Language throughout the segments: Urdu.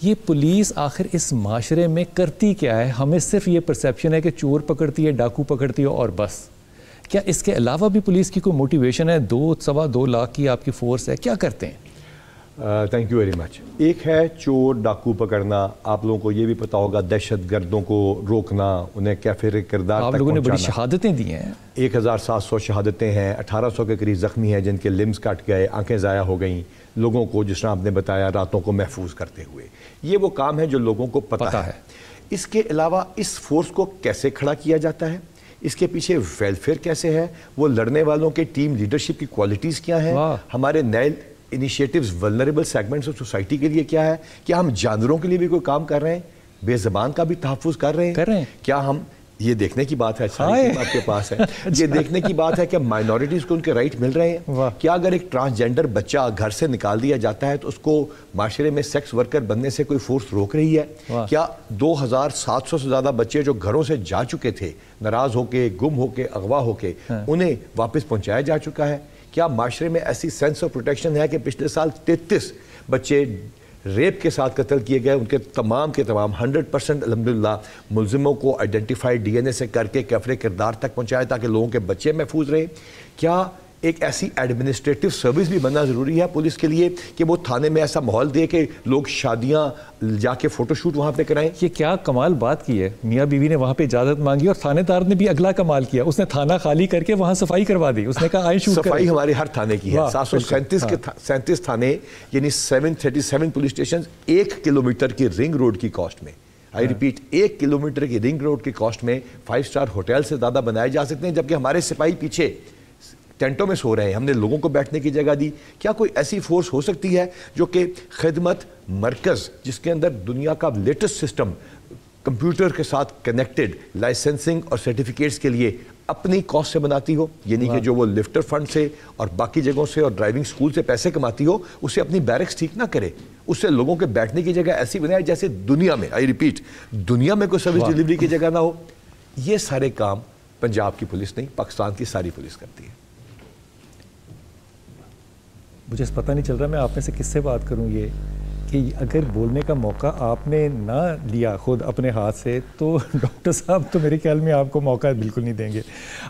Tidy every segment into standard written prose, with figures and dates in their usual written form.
یہ پولیس آخر اس معاشرے میں کرتی کیا ہے؟ ہمیں صرف یہ پرسیپشن ہے کہ چور پکڑتی ہے، ڈاکو پکڑتی ہے اور بس. کیا اس کے علاوہ بھی پولیس کی کوئی موٹیویشن ہے؟ 2-2.25 لاکھ کی آپ کی فورس ہے، کیا کرتے ہیں؟ Thank you very much. ایک ہے چور ڈاکو پکڑنا، آپ لوگوں کو یہ بھی پتا ہوگا دہشت گردوں کو روکنا، انہیں کیفر کردار تک آپ لوگوں نے بڑی پہنچانا. شہادتیں دی ہیں. 1700 شہادتیں ہیں، 1800 کے قریب زخمی ہیں جن کے لمز کٹ گئے، آنکھیں ضائع ہو گئیں. لوگوں کو جس طرح آپ نے بتایا راتوں کو محفوظ کرتے ہوئے، یہ وہ کام ہے جو لوگوں کو پتہ ہے. اس کے علاوہ اس فورس کو کیسے کھڑا کیا جاتا ہے، اس کے پیچھے ویلفیئر کیسے ہے، وہ لڑنے والوں کے ٹیم لیڈرشپ کی کوالٹیز کیا ہیں، ہمارے نئے initiatives vulnerable segments of society کے لیے کیا ہے، کیا ہم جانوروں کے لیے بھی کوئی کام کر رہے ہیں، بے زبان کا بھی تحفظ کر رہے ہیں، کیا ہم یہ دیکھنے کی بات ہے آپ کے پاس ہے یہ دیکھنے کی بات ہے کہ مائنورٹیز کو ان کے رائٹ مل رہے ہیں. کیا اگر ایک ٹرانسجینڈر بچہ گھر سے نکال دیا جاتا ہے تو اس کو معاشرے میں سیکس ورکر بننے سے کوئی فورس روک رہی ہے؟ کیا 2700 سے زیادہ بچے جو گھروں سے جا چکے تھے، ناراض ہو کے، گم ہو کے، اغوا ہو کے، انہیں واپس پہنچایا جا چکا ہے؟ کیا معاشرے میں ایسی سینس آف پروٹیکشن ہے کہ پچھلے سال 33 بچے ریپ کے ساتھ قتل کیے گئے، ان کے تمام 100% الحمدللہ ملزموں کو آئیڈینٹیفائی ڈی این اے سے کر کے کیفر کردار تک پہنچائے تاکہ لوگوں کے بچے محفوظ رہیں؟ کیا ایک ایسی ایڈمنسٹریٹو سروس بھی بننا ضروری ہے پولیس کے لیے کہ وہ تھانے میں ایسا ماحول دے کہ لوگ شادیاں جا کے فوٹو شوٹ وہاں پہ کرائیں؟ یہ کیا کمال بات کی ہے، میاں بیوی نے وہاں پہ اجازت مانگی اور تھانے دار نے بھی اگلا کمال کیا، اس نے تھانہ خالی کر کے وہاں صفائی کروا دی. اس نے کہا آئیں شوٹ کریں. صفائی ہمارے ہر تھانے کی ہے. 737 تھانے یعنی 737 پولیس اسٹیشن 1 کلومیٹر کی رنگ روڈ کی کاسٹ میں، آئی ریپیٹ 1 کلومیٹر کی رنگ روڈ کی کاسٹ میں 5 اسٹار ہوٹل سے زیادہ بنائے جا سکتے ہیں، جبکہ ہمارے سپاہی پیچھے ٹینٹوں میں سو رہے ہیں. ہم نے لوگوں کو بیٹھنے کی جگہ دی. کیا کوئی ایسی فورس ہو سکتی ہے جو کہ خدمت مرکز جس کے اندر دنیا کا لیٹسٹ سسٹم کمپیوٹر کے ساتھ کنیکٹڈ لائسنسنگ اور سرٹیفکیٹس کے لیے اپنی کاسٹ سے بناتی ہو، یعنی کہ جو وہ لفٹر فنڈ سے اور باقی جگہوں سے اور ڈرائیونگ سکول سے پیسے کماتی ہو، اسے اپنی بیرکس ٹھیک نہ کرے، اس سے لوگوں کے بیٹھنے کی جگہ ایسی بنائے جیسے دنیا میں، آئی ریپیٹ دنیا میں کوئی سروس ڈیلیوری کی جگہ نہ ہو. یہ سارے کام پنجاب کی پولیس نہیں، پاکستان کی ساری پولیس کرتی ہے. مجھے پتہ نہیں چل رہا میں آپ میں سے کس سے بات کروں، یہ کہ اگر بولنے کا موقع آپ نے نہ لیا خود اپنے ہاتھ سے تو ڈاکٹر صاحب تو میرے خیال میں آپ کو موقع بالکل نہیں دیں گے.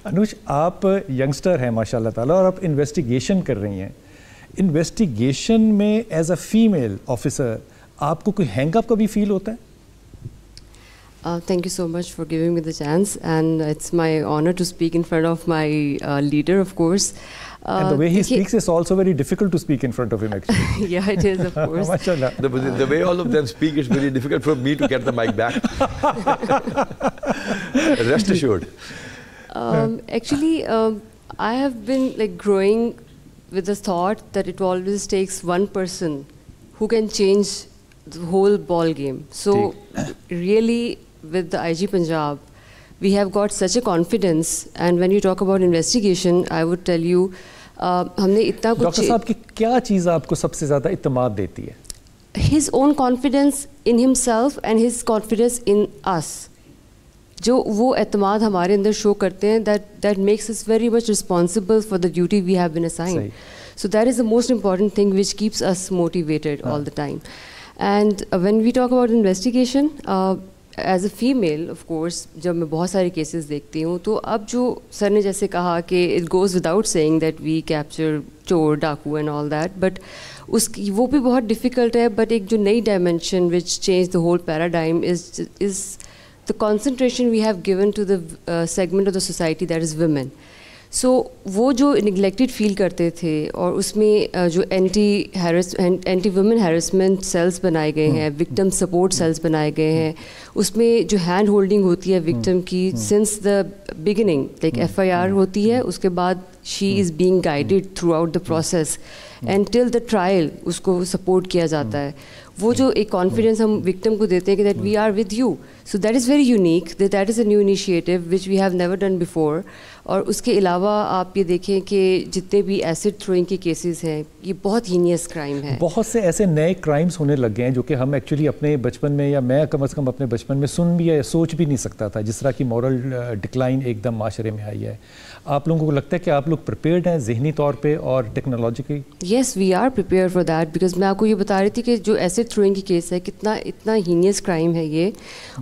انوش، آپ ینگسٹر ہیں ماشاء اللہ تعالیٰ اور آپ انویسٹیگیشن کر رہی ہیں. انویسٹیگیشن میں ایز اے فیمیل آفیسر آپ کو کوئی ہینگ اپ کا بھی فیل ہوتا ہے؟ Thank you so much for giving me the chance, and it's my honor to speak in front of my leader, of course. And the way he speaks is also very difficult to speak in front of him, actually. Yeah, it is, of course. MashaAllah. The way all of them speak, it's very difficult for me to get the mic back. Rest assured. Actually, I have been like growing with the thought that it always takes one person who can change the whole ball game. So really, with the IG Punjab, we have got such a confidence, and when you talk about investigation, I would tell you, ہم نے اتنا کچھ. ڈاکٹر صاحب کی کیا چیز آپ کو سب سے زیادہ اعتماد دیتی ہے؟ His own confidence in himself and his confidence in us. جو وہ اعتماد ہمارے اندر شو کرتے ہیں, that makes us very much responsible for the duty we have been assigned. So that is the most important thing which keeps us motivated all the time. And when we talk about investigation, as a female of course جب میں بہت سارے کیسز دیکھتی ہوں تو اب جو سر نے جیسے کہا کہ it goes without seeing that we capture چور ڈاکو اینڈ آل دیٹ, بٹ اس کی وہ بھی بہت ڈیفیکلٹ ہے. بٹ ایک جو نئی ڈائمینشن وچ change the whole paradigm is the concentration we have given to the segment of the society that is women. So وہ جو نگلیکٹڈ فیل کرتے تھے, اور اس میں جو اینٹی ویمن ہیرسمنٹ سیلز بنائے گئے ہیں, وکٹم سپورٹ سیلز بنائے گئے ہیں, اس میں جو ہینڈ ہولڈنگ ہوتی ہے وکٹم کی since the beginning, like FIR ہوتی ہے, اس کے بعد she is being guided throughout the process and till the trial اس کو سپورٹ کیا جاتا ہے. وہ جو ایک کانفیڈینس ہم وکٹم کو دیتے ہیں کہ that we are with you, so that is very unique, that is a new initiative which we have never done before. اور اس کے علاوہ آپ یہ دیکھیں کہ جتنے بھی ایسڈ تھروئنگ کے کیسز ہیں یہ بہت ہینیس کرائم ہے. بہت سے ایسے نئے کرائمز ہونے لگ گئے ہیں جو کہ ہم ایکچولی اپنے بچپن میں یا میں کم از کم اپنے بچپن میں سن بھی یا سوچ بھی نہیں سکتا تھا, جس طرح کی مورل ڈکلائن ایک دم معاشرے میں آئی ہے. آپ لوگوں کو لگتا ہے کہ آپ لوگ پریپیئرڈ ہیں ذہنی طور پہ اور technologically? Yes we are prepare for that, because میں آپ کو یہ بتا رہی تھی کہ جو ایسڈ تھروئنگ کی کیس ہے اتنا ہینیس کرائم ہے یہ,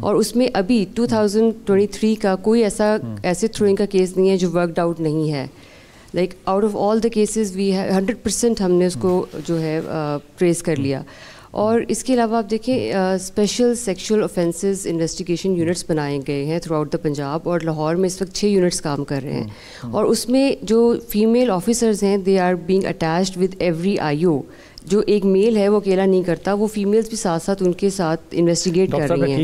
اور اس میں ابھی 2023 کا کوئی ایسا ایسڈ تھروئنگ کا کیس نہیں ہے جو ورکڈ آؤٹ نہیں ہے. Like out of all the cases we 100% ہم نے اس کو جو ہے ٹریس کر لیا. اور اس کے علاوہ آپ دیکھیں special sexual offences investigation units بنائے گئے ہیں تھرو آؤٹ دا پنجاب, اور لاہور میں اس وقت 6 یونٹس کام کر رہے ہیں, اور اس میں جو فیمیل آفیسرز ہیں they are being attached with every IO. جو ایک میل ہے وہ اکیلا نہیں کرتا, وہ فیمیلز بھی ساتھ ساتھ ان کے ساتھ انویسٹیگیٹ کر رہی ہیں.